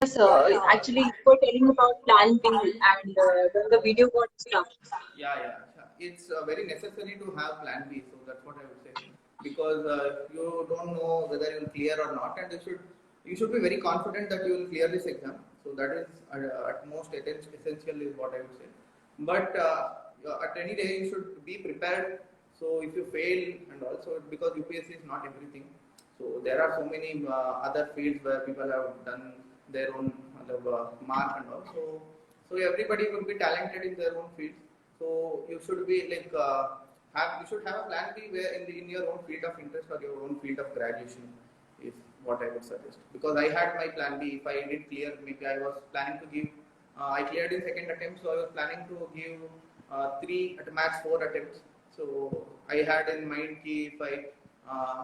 Actually, you were telling about Plan B, and then the video got stuck. Yeah. It's very necessary to have plan B. So that's what I would say, because you don't know whether you'll clear or not, and you should be very confident that you will clear this exam. So that is at most essential is what I would say. But at any day you should be prepared. So if you fail, and also because UPSC is not everything, so there are so many other fields where people have done their own mark and all. So everybody will be talented in their own field. So you should be like you should have a plan B where in your own field of interest or your own field of graduation is what I would suggest. Because I had my plan B. If I did clear, maybe I was planning to give. I cleared in second attempt, so I was planning to give three at max four attempts. So I had in mind ki if I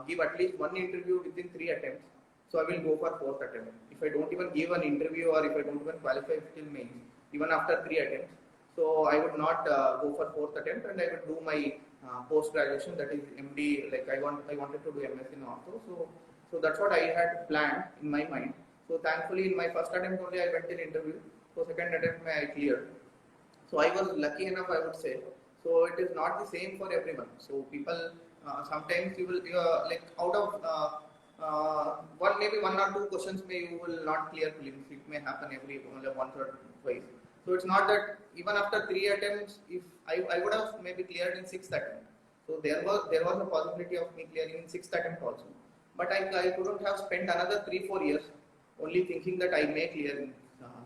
give at least one interview within three attempts, so I will go for fourth attempt. If I don't even give an interview or if I don't even qualify till mains, even after three attempts, so I would not go for fourth attempt, and I would do my post graduation, that is MD. Like I wanted to do MS in ortho. So that's what I had planned in my mind. So thankfully, in my first attempt only I went in interview. So second attempt I cleared. So I was lucky enough, I would say. So it is not the same for everyone. So people sometimes you will like out of one, maybe one or two questions may you will not clear prelims. It may happen every once or twice. So it's not that even after three attempts, if I would have maybe cleared in sixth attempt. So there was a possibility of me clearing in sixth attempt also. But I couldn't have spent another 3 4 years only thinking that I may clear in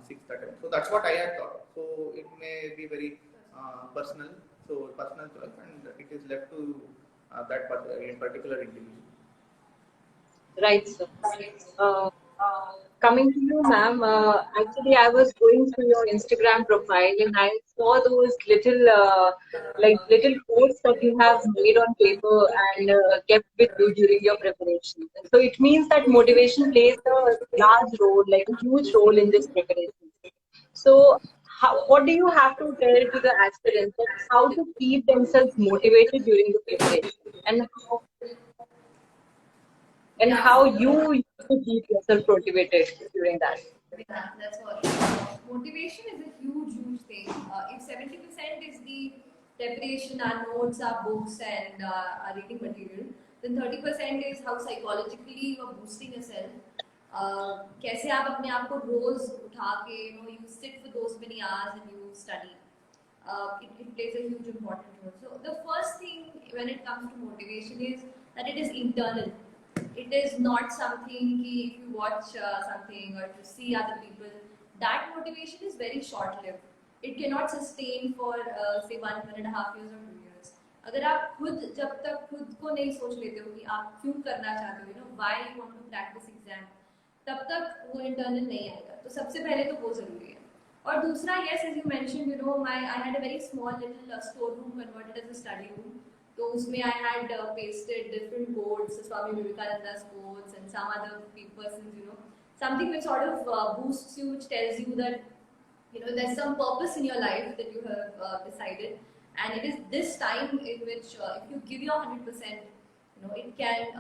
sixth attempt. So that's what I had thought. So it may be very personal, so personal choice, and it is left to that particular individual. Right, sir. Uh, Coming to you, ma'am, actually, I was going through your Instagram profile and I saw those little quotes that you have made on paper and kept with you during your preparation. So it means that motivation plays a large role, like a huge role in this preparation. So, what do you have to tell to the aspirants that how to keep themselves motivated during the preparation, and how you used to keep yourself motivated during that? Yeah, that's what. Motivation is a huge thing. If 70% is the preparation, our notes, our books, and our reading material, then 30% is how psychologically you are boosting yourself. कैसे आप अपने आप को रोज उठा के you sit for those many hours and you study. It plays a huge important role. So the first thing when it comes to motivation is that it is internal. It is not something ki if you watch something or to see other people, that motivation is very short lived. It cannot sustain for say 1.5 years or 2 years. अगर आप खुद जब तक खुद को नहीं सोच लेते हो कि आप क्यों करना चाहते हो, why you want to crack this exam, तब तक वो इंटरनल नहीं आएगा. तो सबसे पहले तो वो जरूरी है. और दूसरा, yes, as you mentioned, I had a very small little store room converted as a study room. तो उसमें I had pasted different quotes, Swami Vivekananda's quotes and some other persons, something which sort of boosts you, which tells you that there's some purpose in your life that you have decided, and it is this time in which if you give your 100%, it can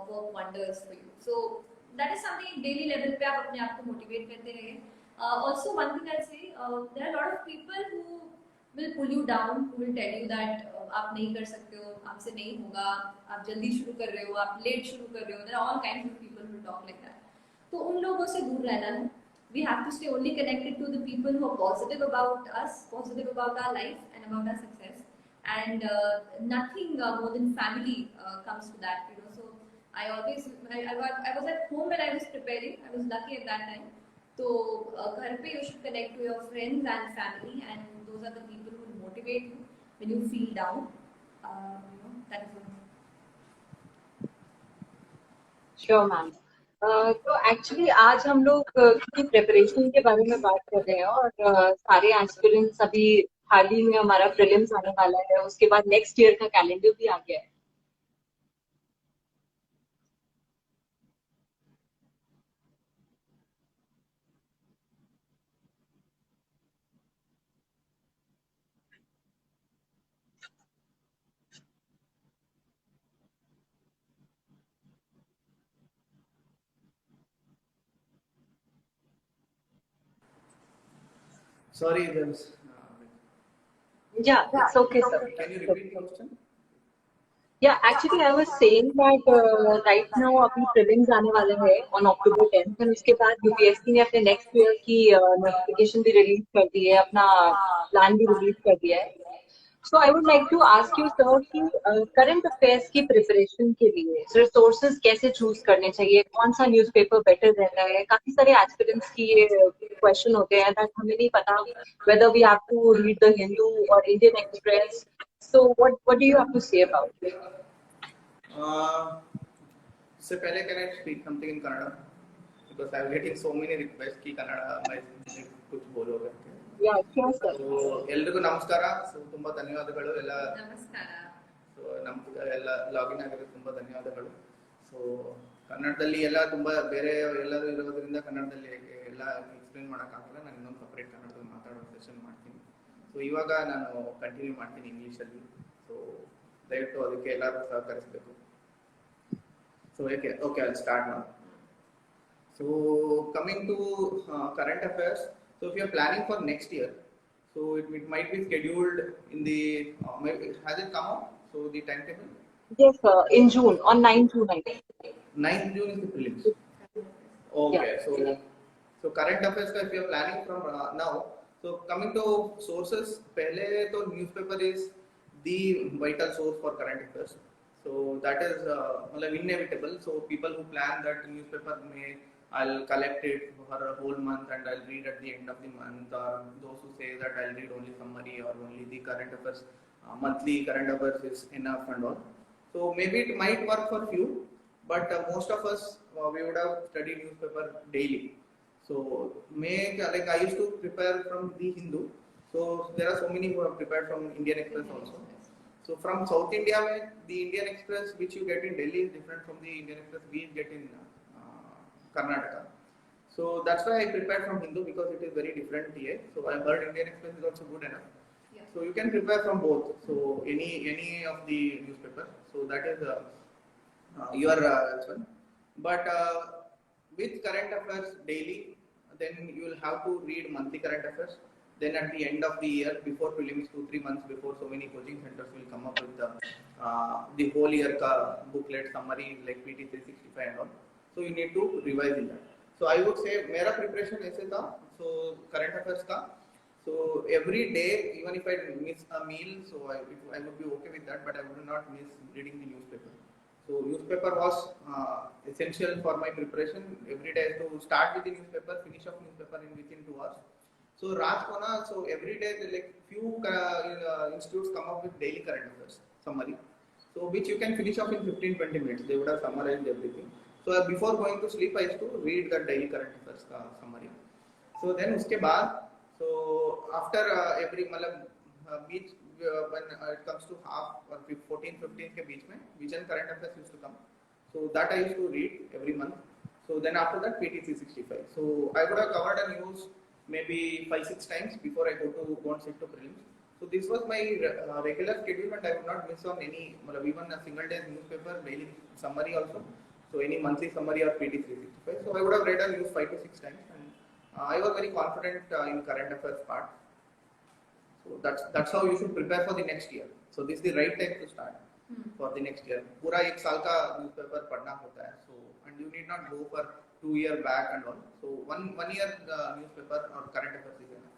work wonders for you. So that is something daily level पे आप अपने आप को motivate करते रहिए. Also, one thing I'll say, there are a lot of people who will pull you down, who will tell you that आप नहीं कर सकते हो, आपसे नहीं होगा, आप जल्दी शुरू कर रहे हो, आप लेट शुरू कर रहे हो. There are all kinds of people who talk like that. तो उन लोगों से दूर रहना है. We have to stay only connected to the people who are positive about us, positive about our life and about our success. And nothing more than family comes to that. So I was at home when I was preparing. I was lucky at that time. So घर पे you should connect to your friends and family, and those are the people who will motivate you when you feel down. That is one. Sure ma'am. तो actually आज हम लोग की preparation के बारे में बात कर रहे हैं और सारे एस्पिरेंट्स अभी हाल ही में हमारा प्रीलिम्स आने वाला है, उसके बाद नेक्स्ट ईयर का कैलेंडर भी आ गया है. Sorry, there's. Yeah, it's okay, sir. Can you repeat the question? Yeah, actually I was saying that right now अभी prelims आने वाले हैं on October 10th और उसके बाद UPSC ने अपने next year की notification भी release कर दी है, अपना plan भी release कर दिया है. So I would like to ask you sir कि current affairs की preparation के लिए resources कैसे choose करने चाहिए, कौन सा newspaper better रहता है? काफी सारे aspirants की ये question होते हैं that हमें नहीं पता whether we have to read the Hindu or Indian Express. So what do you have to say about it? इससे पहले can I speak something in Kannada? Because I'm getting so many requests कि कन्नड़ में कुछ बोलो करके. Yeah, sure, sir. So ಎಲ್ರಿಗೂ ನಮಸ್ಕಾರ. So ತುಂಬಾ ಧನ್ಯವಾದಗಳು ಎಲ್ಲ. ನಮಸ್ಕಾರ. So ನಮ್ಮ ಎಲ್ಲ ಲಾಗಿನ್ ಆಗಿರೋದು ತುಂಬಾ ಧನ್ಯವಾದಗಳು. So ಕನ್ನಡದಲ್ಲಿ ಎಲ್ಲ ತುಂಬಾ ಬೇರೆ ಎಲ್ಲರೂ ಇರೋದ್ರಿಂದ ಕನ್ನಡದಲ್ಲಿ ಎಲ್ಲ ಎಕ್ಸ್ಪ್ಲೇನ್ ಮಾಡೋಕ್ಕಾಗಲ್ಲ. ನಾನು ಇನ್ನೊಂದು ಸಪರೇಟ್ ಕನ್ನಡದಲ್ಲಿ ಮಾತಾಡೋ ಸೆಷನ್ ಮಾಡ್ತೀನಿ. ಸೊ ಇವಾಗ ನಾನು ಕಂಟಿನ್ಯೂ ಮಾಡ್ತೀನಿ ಇಂಗ್ಲೀಷಲ್ಲಿ. ಸೊ ದಯವಿಟ್ಟು ಅದಕ್ಕೆ ಎಲ್ಲರೂ ಸಹಕರಿಸಬೇಕು. So okay, I'll start now. So coming to current affairs, so if you are planning for next year, so it might be scheduled in the, has it come out? So the timetable? Yes, sir. In June, on 9 June, I think. 9th June is the prelims. Okay, Yeah. so current affairs if you are planning from now, so coming to sources, pehle to newspaper is the vital source for current affairs. So that is inevitable. So people who plan that newspaper I'll collect it for a whole month and I'll read at the end of the month, or those who say that I'll read only summary or only the current affairs, monthly current affairs is enough and all. So maybe it might work for few, but most of us we would have studied newspaper daily. So I used to prepare from the Hindu. So there are so many who have prepared from Indian Express also. So from South India, the Indian Express which you get in Delhi is different from the Indian Express we get in Karnataka. So that's why I prepared from Hindu, because it is very different here. So I heard Indian Express is also good enough. Yeah. So you can prepare from both. So any of the newspaper. So that is your one. But with current affairs daily, then you will have to read monthly current affairs. Then at the end of the year, before prelims, 2-3 months before, so many coaching centers will come up with the whole year booklet summary like PT 365 and all. So you need to revise in that. So I would say मेरा preparation ऐसे था. So current affairs का. So every day, even if I miss a meal, so I would be okay with that, but I would not miss reading the newspaper. So newspaper was essential for my preparation. Every day to start with the newspaper, finish off newspaper within 2 hours. So Raj Kona, so every day like few institutes come up with daily current affairs summary. So which you can finish off in 15-20 minutes. They would have summarized everything. So before going to sleep, I used to read the daily current affairs summary. So then uske baad, so after every beach when it comes to half or 14-15 ke beech mein, vision current affairs used to come. So that I used to read every month. So then after that PT 365. So I would have covered a news maybe 5-6 times before I go and sit to prelims. So this was my regular schedule, and I would not miss on any, even a single day newspaper, daily summary also. So any monthly summary or PT 365. So I would have read a news 5-6 times, and I was very confident in current affairs part. So that's how you should prepare for the next year. So this is the right time to start for the next year. पूरा एक साल का newspaper पढ़ना होता है. So and you need not go for 2 year back and all. So one year newspaper or current affairs is enough.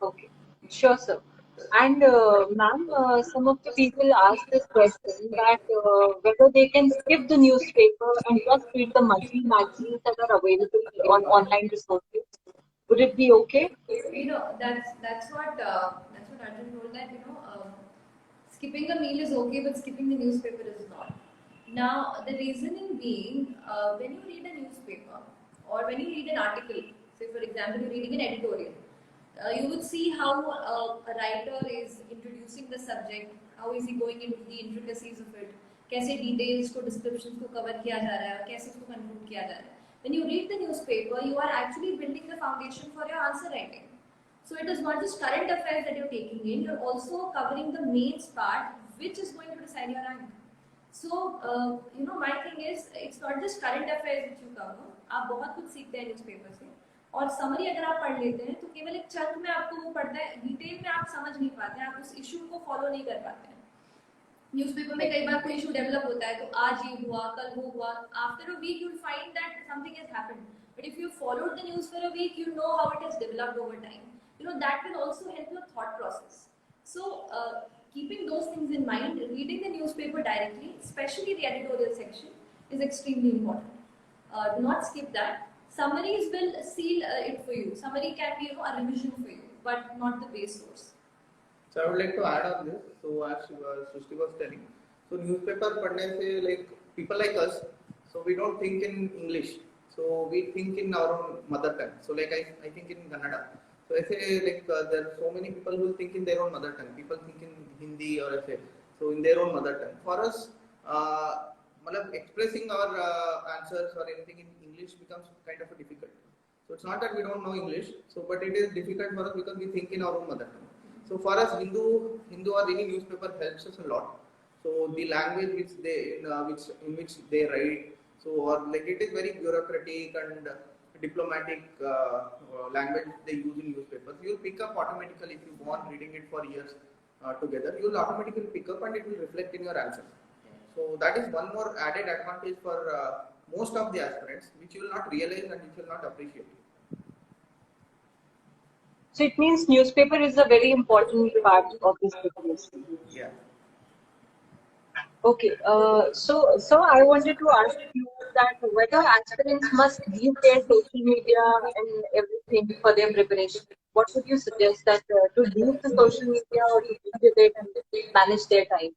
Okay, sure, sir. And ma'am, some of the people ask this question that whether they can skip the newspaper and just read the monthly magazines that are available on online resources. Would it be okay? You know, that's what Arjun told, that skipping a meal is okay, but skipping the newspaper is not. Now the reasoning being, when you read a newspaper or when you read an article, say for example you're reading an editorial, you would see how a writer is introducing the subject, how is he going into the intricacies of it, कैसे details को descriptions को cover किया जा रहा है और कैसे उसको conclude किया जा रहा है. When you read the newspaper, you are actually building the foundation for your answer writing. So it is not just current affairs that you're taking in, you're also covering the mains part, which is going to decide your rank. So my thing is, it's not just current affairs which you cover. आप बहुत कुछ सीखते हैं newspaper से, और summary अगर आप पढ़ लेते हैं तो केवल एक चंक में आपको वो पढ़ना है, डिटेल में आप समझ नहीं पाते हैं, आप उस इशू को फॉलो नहीं कर पाते हैं। न्यूज़पेपर में कई बार कोई इशू डेवलप होता है तो आज ये हुआ, कल वो हुआ, after a week you will find that something has happened, but if you followed the news for a week you know how it has developed over time, you know that will also help your thought process. So keeping those things in mind, reading the newspaper directly, especially the editorial section, is extremely important. Do not skip that. Summaries will seal it for you. Summary can be, you know, a revision for you, but not the base source. So I would like to add on this. So as Srishti was telling, so newspaper पढ़ने से like people like us, so we don't think in English, so we think in our own mother tongue. So like I think in Kannada. So ऐसे like there are so many people who think in their own mother tongue. People think in Hindi or ऐसे, so in their own mother tongue. For us, मतलब expressing our answers or anything in English becomes kind of a difficult. So it's not that we don't know English, so but it is difficult for us because we think in our own mother tongue. So for us, Hindu or any newspaper helps us a lot. So the language which they in which they write, so or like it is very bureaucratic and diplomatic language they use in newspapers. You'll pick up automatically if you go on reading it for years together. You'll automatically pick up and it will reflect in your answer. So that is one more added advantage for most of the aspirants, which you will not realize and which you will not appreciate. So it means newspaper is a very important part of this preparation. Yeah. Okay. So I wanted to ask you that whether aspirants must leave their social media and everything for their preparation. What would you suggest that to leave the social media or to be with it and manage their time?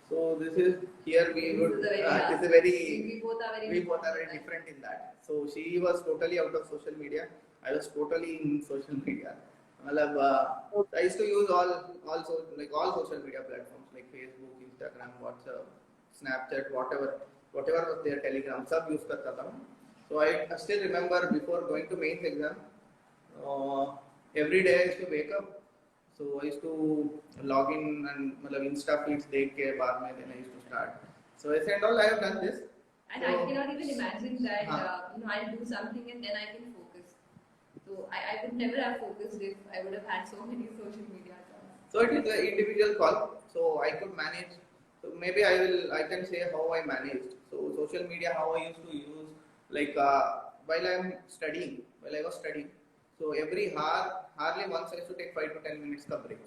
So this is here we would. It's a very we both are very different in that. So she was totally out of social media. I was totally in social media. I used to use all social media platforms like Facebook, Instagram, WhatsApp, Snapchat, whatever was there, Telegram, सब use करता था. So I still remember before going to mains exam, every day I used to wake up. So I used to log in and Insta feeds देख के बाद में then I used to start. So I said all I have done this. And I cannot even imagine that I'll do something and then I can focus. So I would never have focused if I would have had so many social media accounts. So it is an individual call. So I could manage. So maybe I can say how I managed. So social media, how I used to use, like while I was studying. So every hour, hardly once I used to take 5 to 10 minutes ka break.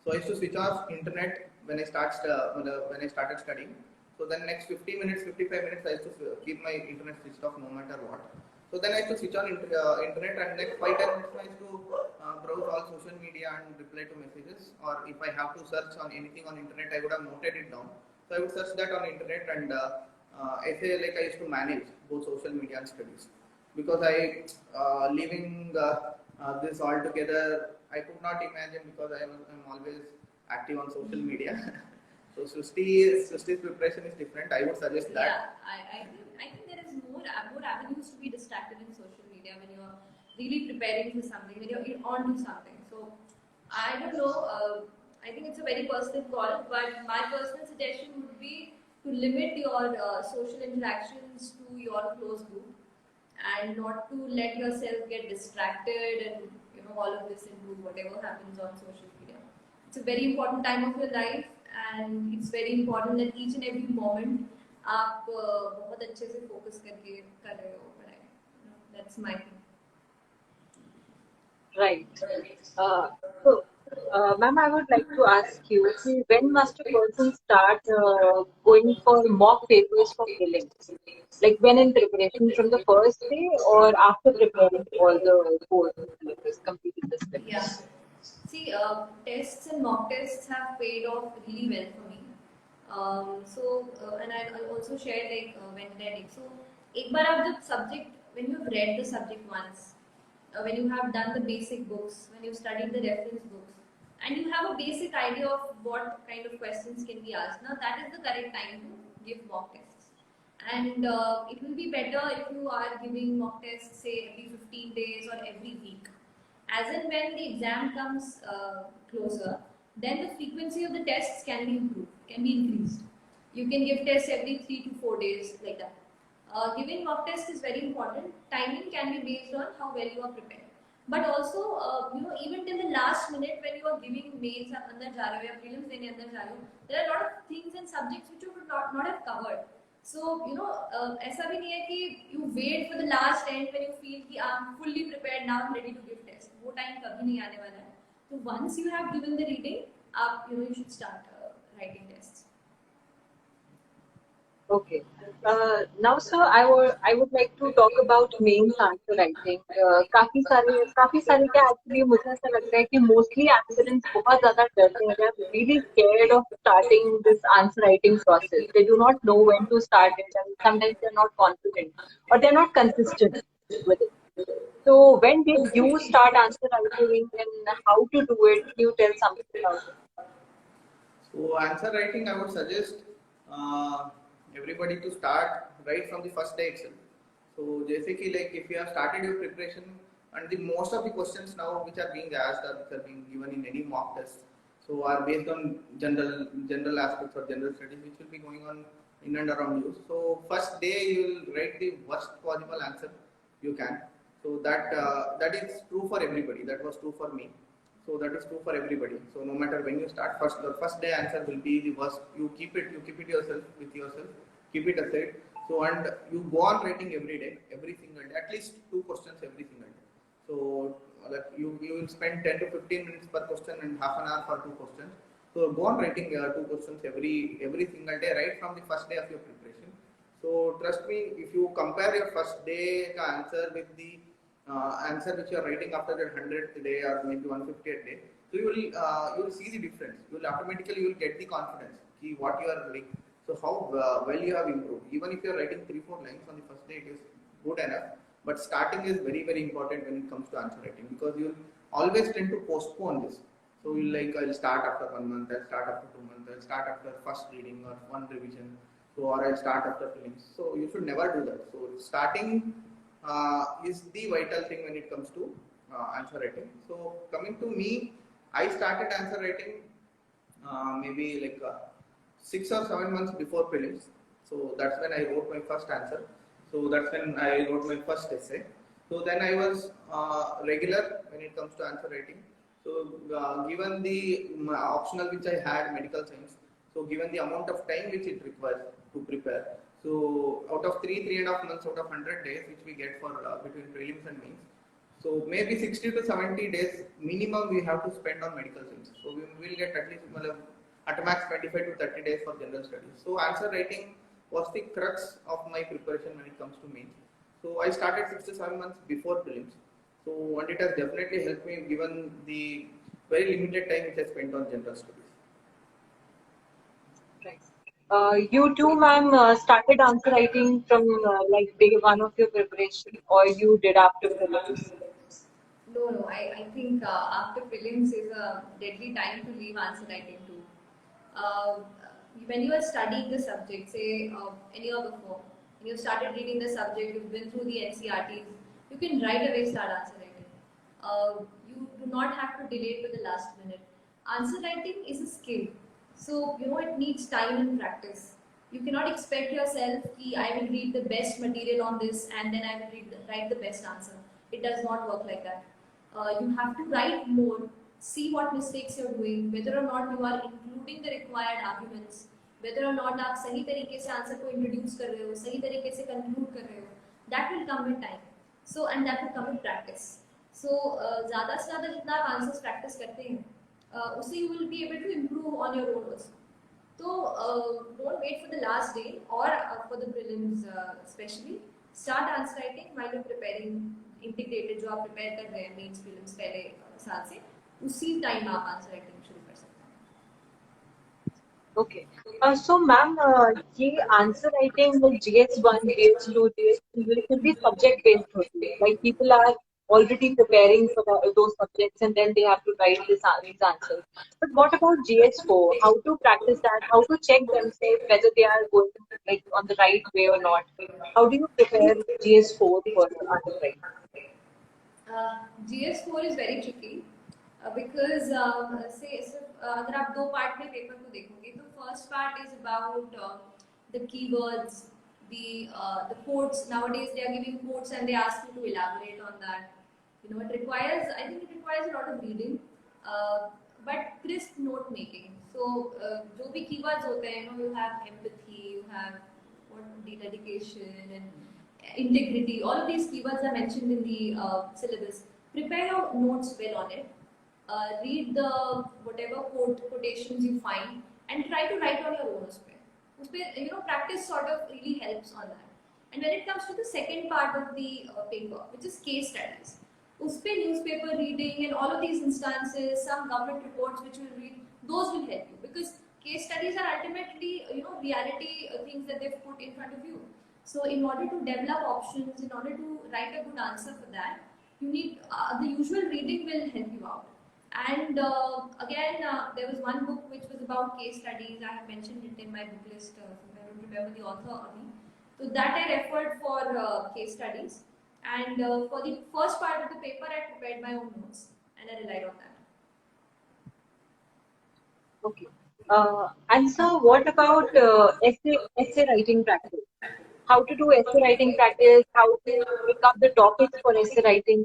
So I used to switch off internet when I started studying. So then next 50 minutes, 55 minutes, I used to keep my internet switched off no matter what. So then I used to switch on internet and next 5-10 minutes I used to browse all social media and reply to messages. Or if I have to search on anything on internet, I would have noted it down. So I would search that on internet and I used to manage both social media and studies. Because leaving this all together, I could not imagine because I'm always active on social media. So Srishti's preparation is different. I would suggest that. Yeah, I think there is more avenues to be distracted in social media when you're really preparing for something, when you're on to something. So I don't know. I think it's a very personal call, but my personal suggestion would be to limit your social interactions to your close group and not to let yourself get distracted and all of this into whatever happens on social media. It's a very important time of your life and it's very important that each and every moment आप बहुत अच्छे से focus करके कर रहे हो पढ़ाई. That's my thing. Right. Ma'am, I would like to ask you, when must a person start going for mock papers for prelims? Like when in preparation, from the first day or after preparing all the course syllabus, completing the syllabus? Yeah. See, tests and mock tests have paid off really well for me. And I also shared when reading. So, एक बार आप जब subject, when you've read the subject once, when you have done the basic books, when you've studied the reference books, and you have a basic idea of what kind of questions can be asked, now that is the correct time to give mock tests. And it will be better if you are giving mock tests, say every 15 days or every week. As and when the exam comes closer, then the frequency of the tests can be improved, can be increased. You can give tests every 3 to 4 days like that. Giving mock test is very important. Timing can be based on how well you are prepared. But also, even till the last minute when you are giving mains, आप अंदर जा रहे हो या prelims देने अंदर जा रहे हो, there are a lot of things and subjects which you would not have covered. So, ऐसा भी नहीं है कि you wait for the last end when you feel कि I'm fully prepared, now I'm ready to give test. वो time कभी नहीं आने वाला है. So once you have given the reading, you should start writing tests. Okay. Now, sir, I would like to talk about mains answer writing. काफी सारे क्या actually मुझे ऐसा लगता है कि mostly aspirants बहुत ज़्यादा डरते हैं. They are really scared of starting this answer writing process. They do not know when to start it, and sometimes they are not confident or they are not consistent with it. So, when did you start answer writing and how to do it? Can you tell something about it? So answer writing, I would suggest everybody to start right from the first day itself. So जैसे कि like if you have started your preparation and the most of the questions now which are being asked or which are being given in any mock test, so are based on general aspects or general studies which will be going on in and around you. So first day you will write the worst possible answer you can. So that is true for everybody. That was true for me. So that is true for everybody. So no matter when you start, the first day answer will be the worst. You keep it yourself with yourself, keep it aside. So and you go on writing every day, every single day, at least 2 questions every single day. So like you will spend 10 to 15 minutes per question and half an hour for 2 questions. So go on writing 2 questions every single day, right from the first day of your preparation. So trust me, if you compare your first day answer with the answer which you are writing after the 100th day or maybe 150th day, so you will see the difference. You will get the confidence ki what you are doing. So how well you have improved. Even if you are writing 3-4 lines on the first day, it is good enough. But starting is very very important when it comes to answer writing, because you will always tend to postpone this. So you I'll start after 1 month, I'll start after 2 months, I'll start after first reading or one revision. So or I'll start after prelims. So you should never do that. So starting is the vital thing when it comes to answer writing. So coming to me, I started answer writing maybe 6 or 7 months before prelims. So that's when I wrote my first answer. So that's when I wrote my first essay. So then I was regular when it comes to answer writing. So given the optional which I had, medical science, so given the amount of time which it requires to prepare, so out of 3.5 months out of 100 days which we get for between prelims and mains, so maybe 60 to 70 days minimum we have to spend on medical science. So we will get at least at max 25 to 30 days for general studies. So answer writing was the crux of my preparation when it comes to mains. So I started 6 to 7 months before prelims. So and it has definitely helped me given the very limited time which I spent on general studies. Right. You too, ma'am, started answer writing from day one of your preparation, or you did after prelims? No. I think after prelims is a deadly time to leave answer writing too. Uh, when you are studying the subject, say any of the four, and you started reading the subject, you've been through the NCRTs, you can right away start answer writing. You do not have to delay it to the last minute. Answer writing is a skill, so it needs time and practice. You cannot expect yourself that I will read the best material on this and then I will write the best answer. It does not work like that. You have to write more, see what mistakes you're doing, whether or not you are including the required arguments, whether or not आप सही तरीके से answer को introduce कर रहे हो, सही तरीके से कंक्लूड कर रहे हो. That will come with time. So and that will come with practice. So ज़्यादा से ज़्यादा जितना आप आंसर्स प्रैक्टिस करते हैं, उससे you will be able to improve on your own also. So don't wait for the last day or for the prelims especially. Start answer writing while you're preparing integrated जो आप prepare कर रहे हैं mains prelims पहले साल से, उसी time आप answer writing शुरू कर सकते हैं. Okay. So, ma'am, ये answer writing with GS1, GS2, GS3 will be subject based only. Like people are already preparing for those subjects and then they have to write these answers. But what about GS4? How to practice that? How to check themselves whether they are going on the right way or not? How do you prepare GS4 for answer writing? GS4 is very tricky because अगर आप 2 part में paper को देखोगे तो first part is about the keywords, the quotes. Nowadays they are giving quotes and they ask you to elaborate on that. It requires, I think it requires a lot of reading, uh, but crisp note making. So जो भी keywords होते हैं, you have empathy, you have dedication and integrity. All of these keywords are mentioned in the syllabus. Prepare your notes well on it. Read the whatever quotations you find and try to write on your own. Practice sort of really helps on that. And when it comes to the second part of the paper, which is case studies, उसपे newspaper reading and all of these instances, some government reports which you read, those will help you, because case studies are ultimately reality things that they've put in front of you. So in order to develop options, in order to write a good answer for that, you need the usual reading will help you out. And again, there was one book which was about case studies. I have mentioned it in my book list. I don't remember the author only. So that I referred for case studies. And for the first part of the paper, I prepared my own notes and I relied on that. Okay. And so, what about essay writing practice? How to do essay writing practice? How to pick up the topics for essay writing?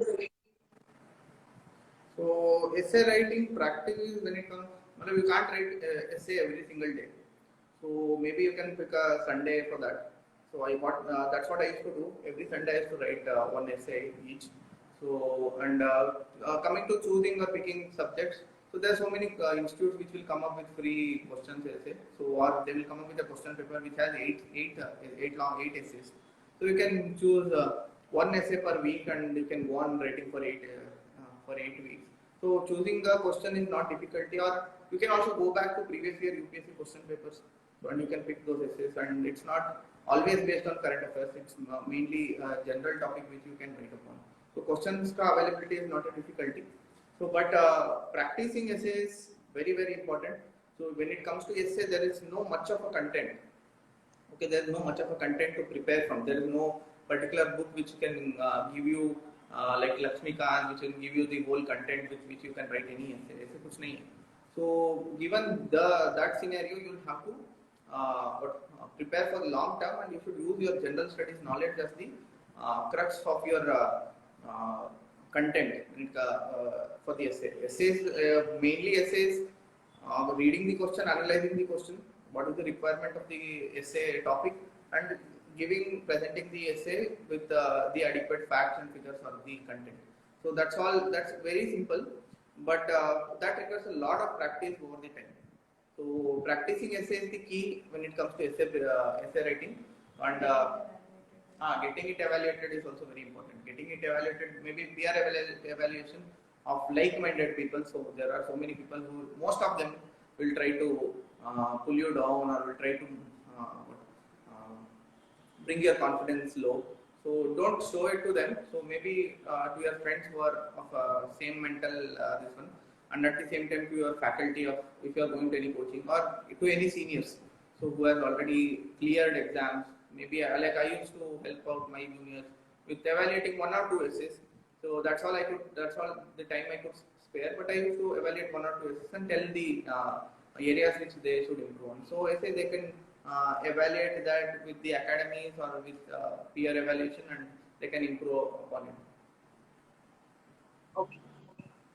So essay writing practice, when it comes, you can't write essay every single day. So maybe you can pick a Sunday for that. So that's what I used to do. Every Sunday I used to write one essay each. So and coming to choosing or picking subjects, so there are so many institutes which will come up with free questions essay. So or they will come up with a question paper which has eight essays. So you can choose one essay per week and you can go on writing for 8 weeks. So choosing the question is not difficulty, or you can also go back to previous year UPSC question papers and you can pick those essays, and it's not always based on current affairs, it's mainly a general topic which you can write upon. So questions availability is not a difficulty. So but practicing essays very important. So when it comes to essay, there is no much of a content. Okay, there is no much of a content to prepare from. There is no particular book which can give you like Lakshmikant, which will give you the whole content with which you can write any essay. ऐसे कुछ नहीं है. So given that scenario, you will have to prepare for the long term, and you should use your general studies knowledge as the crux of your content for the essay. Essays, mainly essays, reading the question, analyzing the question, what is the requirement of the essay topic, and presenting the essay with the adequate facts and figures of the content. So that's all. That's very simple, but that requires a lot of practice over the time. So practicing essay is the key when it comes to essay writing, and getting it evaluated is also very important. Getting it evaluated, maybe peer evaluation of like-minded people. So there are so many people who, most of them will try to pull you down or will try to bring your confidence low. So don't show it to them. So maybe to your friends who are of same mental this one, and at the same time to your faculty of, if you are going to any coaching, or to any seniors so who has already cleared exams. Maybe like I used to help out my juniors with evaluating 1 or 2 essays. So that's all the time I could spare. But I used to evaluate 1 or 2 essays and tell the areas which they should improve on. So essay they can evaluate that with the academies or with peer evaluation, and they can improve upon it. Okay.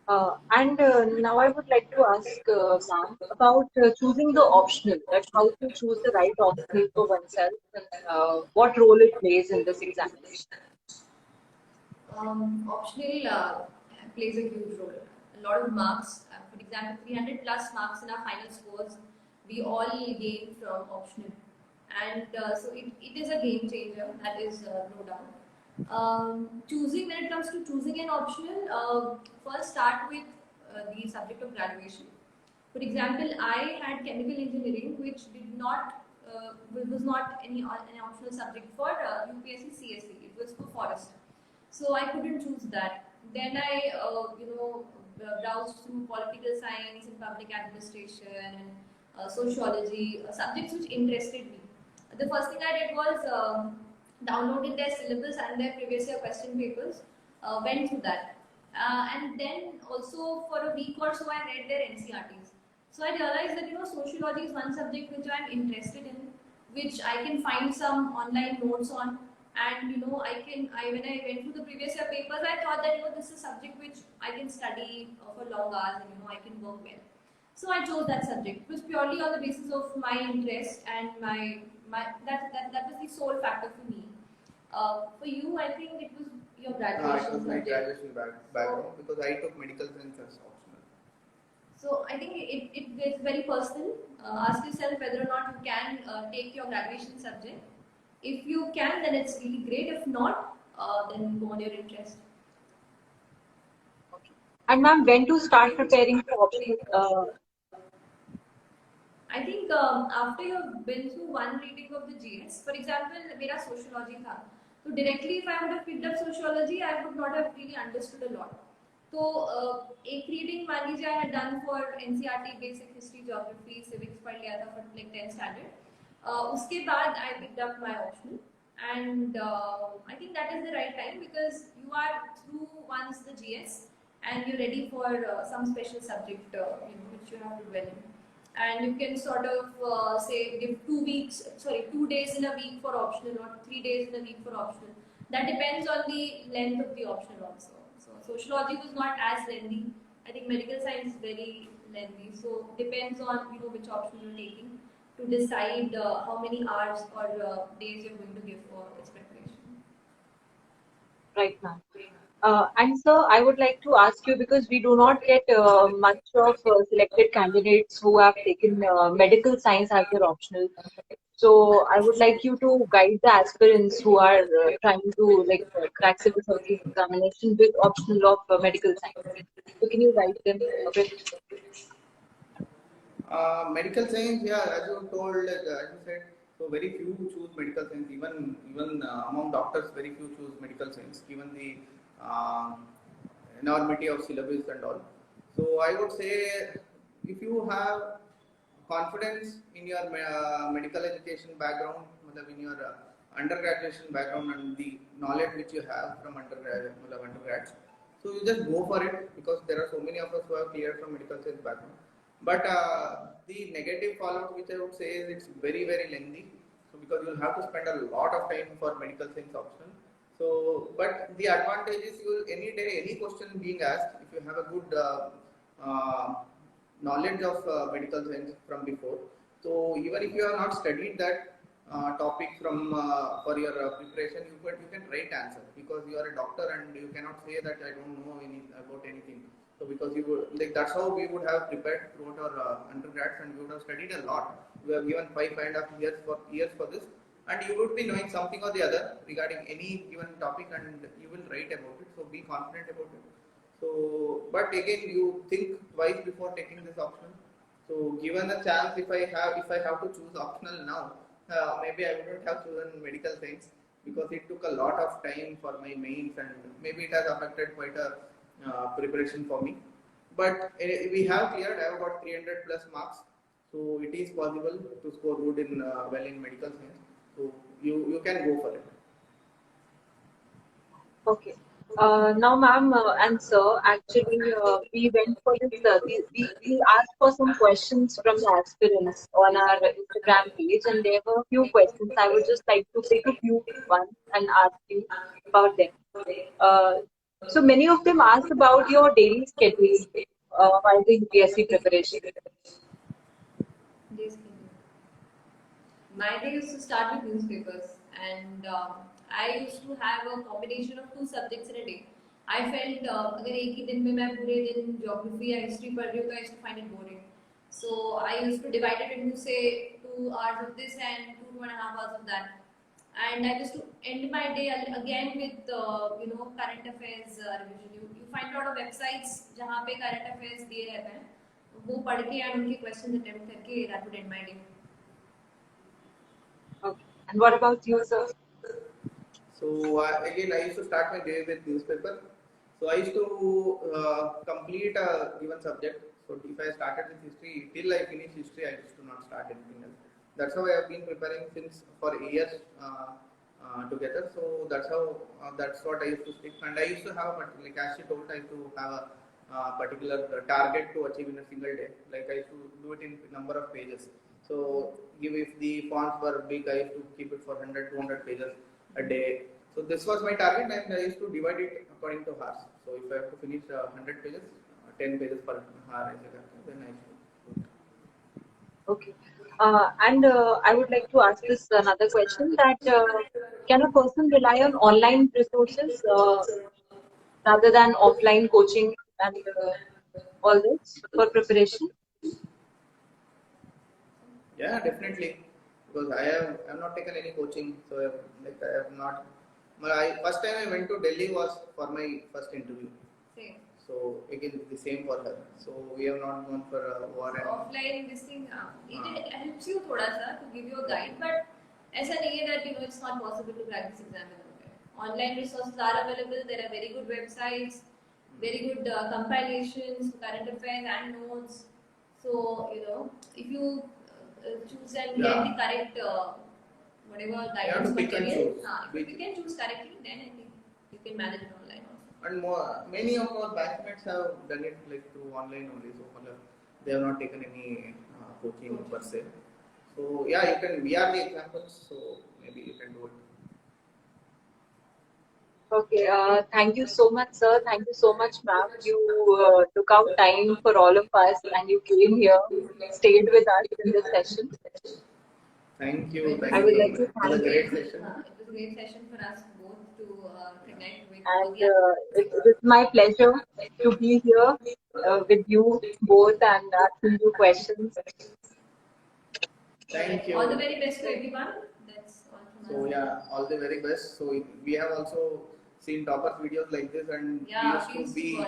And now I would like to ask ma'am about choosing the optional, that how to choose the right optional for oneself, what role it plays in this examination. Optional plays a huge role. A lot of marks, for example, 300 plus marks in our final scores, we all gain from optional. And so it is a game changer, that is no doubt. Choosing, when it comes to choosing an optional, first start with the subject of graduation. For example, I had chemical engineering, which did not was not any optional subject for UPSC CSE. It was for forest, so I couldn't choose that. Then I browsed through political science and public administration and sociology, subjects which interested me. The first thing I did was downloaded their syllabus and their previous year question papers, went through that. And then also for a week or so I read their NCRTs. So I realized that sociology is one subject which I'm interested in, which I can find some online notes on. And when I went through the previous year papers, I thought that this is a subject which I can study for long hours, and I can work well. So I chose that subject. It was purely on the basis of my interest, and that was the sole factor for me. For you, I think it was your It graduation was my subject. graduation background because I took medical science as optional. So I think it gets very personal. Ask yourself whether or not you can take your graduation subject. If you can, then it's really great. If not, then go on your interest. And ma'am, when to start preparing for optional? I think after you've been through one reading of the GS, for example, मेरा sociology था, so directly if I would have picked up sociology, I would not have really understood a lot. तो एक reading मान लीजिए I had done for NCERT basic history, geography, civics पढ़ लिया था for like 10th standard. उसके बाद I picked up my optional, and I think that is the right time because you are through once the GS and you're ready for some special subject which you have to dwell in. And you can sort of say give 2 days in a week for optional or 3 days in a week for optional. That depends on the length of the optional also. So sociology was not as lengthy. I think medical science is very lengthy. So depends on which option you're taking to decide how many hours or days you're going to give for its preparation. Right, ma'am. And sir, I would like to ask you because we do not get much of selected candidates who have taken medical science as their optional. So I would like you to guide the aspirants who are trying to crack civil service examination with optional of medical science. So can you guide them a bit? Medical science, yeah, as you told, as you said, so very few choose medical science. Even among doctors, very few choose medical science, given the enormity of syllabus and all. So I would say, if you have confidence in your medical education background, in your undergraduation background and the knowledge which you have from undergrads, so you just go for it because there are so many of us who have cleared from medical science background. But the negative fallout which I would say is it's very lengthy. So because you'll have to spend a lot of time for medical science optional. So, but the advantage is you will any day any question being asked, if you have a good knowledge of medical science from before. So even if you have not studied that topic from for your preparation, you can write answer because you are a doctor and you cannot say that I don't know about anything. So because you would that's how we would have prepared throughout our undergrads, and we would have studied a lot. We have given 5.5 years for this, and you would be knowing something or the other regarding any given topic, and you will write about it. So be confident about it. So, but again, you think twice before taking this option. So, given the chance, if I have to choose optional now, maybe I wouldn't have chosen medical science because it took a lot of time for my mains, and maybe it has affected quite a preparation for me. But we have cleared. I have got 300 plus marks, so it is possible to score good in well in medical science. So you can go for it. Okay. Now, ma'am and sir, actually, we went for this. We asked for some questions from the aspirants on our Instagram page, and there were a few questions. I would just like to pick a few ones and ask you about them. Uh, so many of them asked about your daily schedule while doing UPSC preparation. Days schedule. My day used to start with newspapers, and I used to have a combination of two subjects in a day. I felt अगर एक ही दिन में मैं पूरे दिन geography या history पढ़ रही हूँ तो I used to find it boring. So I used to divide it into say 2 hours of this and 2.5 hours of that. And I used to end my day again with current affairs revision. You find a lot of websites जहाँ पे current affairs दिए रहते हैं वो पढ़ के and उनके questions attempt करके that would end my day. Okay. And what about you, sir? So again, I used to start my day with newspaper. So I used to complete a given subject. So if I started with history, till I finish history, I used to not start anything else. That's how I have been preparing since for years together. So that's what I used to stick. And I used to have, like as she told, I used to have a particular target to achieve in a single day. Like I used to do it in number of pages. So if the fonts were big, I used to keep it for 100, 200 pages a day. So this was my target, and I used to divide it according to hours. So if I have to finish 100 pages, 10 pages per hour, then I should. Okay. And I would like to ask this another question that can a person rely on online resources rather than offline coaching and all this for preparation? Yeah, definitely. Because I have not taken any coaching, so I have not. First time I went to Delhi was for my first interview. Same. So again, the same for her. So we have not gone for a war. So offline this thing, it helps you thoda sa to give you a guide, but ऐसा नहीं है that it's not possible to crack this exam in one day. Online resources are available. There are very good websites, very good compilations, current affairs and notes. So if you choose and get the correct whatever guidance material, if you can choose correctly, then I think you can manage it online also. And many of our batchmates have done it like through online only. So they have not taken any coaching per se. So yeah, you can. We are the examples. So maybe you can do it. Okay, thank you so much, sir. Thank you so much, ma'am. You took out time for all of us and you came here, stayed with us in this session. Thank you. I would like to It was a great session. It was a great session for us both to connect with. And it's my pleasure to be here with you both and asking you questions. Thank you. All the very best to everyone. That's all from us. So yeah, all the very best. So we have also seen toppers videos like this, and yeah, we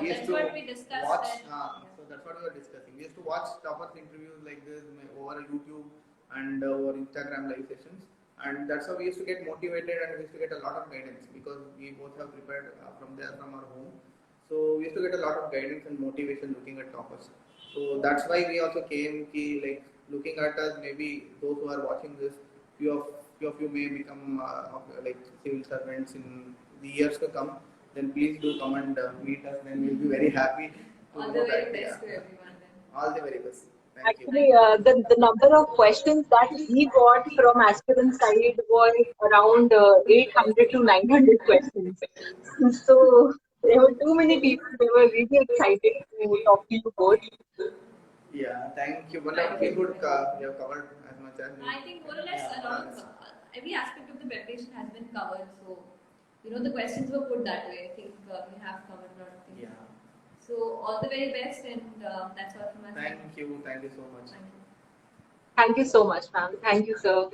used to what we discussed watch. And, so that's what we were discussing. We used to watch toppers interviews like this over YouTube and over Instagram live sessions, and that's how we used to get motivated, and we used to get a lot of guidance because we both have prepared from our home. So we used to get a lot of guidance and motivation looking at toppers. So that's why we also came like looking at us. Maybe those who are watching this, few of you may become like civil servants in the years to come. Then please do come and meet us. Then we'll be very happy. all the very best to everyone. Then. All the very best. Thank Actually, you. the number of questions that we got from aspirant side was around 800 to 900 questions. So there were too many people. They were really excited to talk to you both. Yeah, thank you. But we could we have covered as much as. I think more or less a lot of every aspect of the preparation has been covered. So the questions were put that way. I think we have covered a lot of things. Yeah. So all the very best, and that's all from us. Thank you so much. Thank you. Thank you so much, ma'am. Thank you, sir.